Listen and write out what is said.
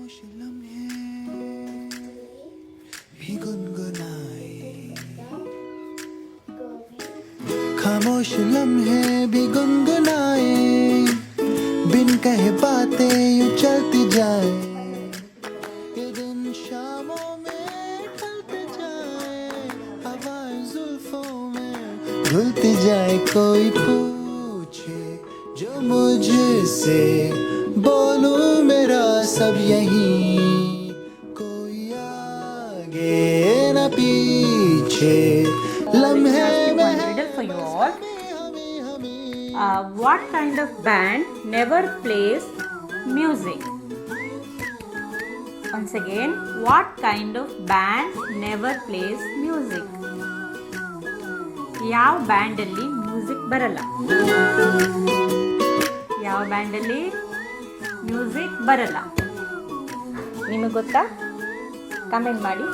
खामोश लम्हे भी गुनगुनाए, खामोश लम्हे भी गुनगुनाए, बिन कहे बातें यूं चलती जाए, ये दिन शामों में ढलते जाए, हवाएं जुल्फों में घुलती जाए। कोई पूछे जो मुझसे, बोलूं मेरा सब यहीं, कोई आगे न पीछे, लम्हे में है riddle for you all. हमें हमें What kind of band never plays music? Once again, what kind of band never plays music? ಯಾವ ಬ್ಯಾಂಡಲ್ಲಿ ಮ್ಯೂಸಿಕ್ ಬರಲ್ಲ? ಯಾವ ಬ್ಯಾಂಡಲ್ಲಿ ಮ್ಯೂಸಿಕ್ ಬರಲ್ಲ? ನಿಮಗೆ ಗೊತ್ತಾ? ಕಮೆಂಟ್ ಮಾಡಿ.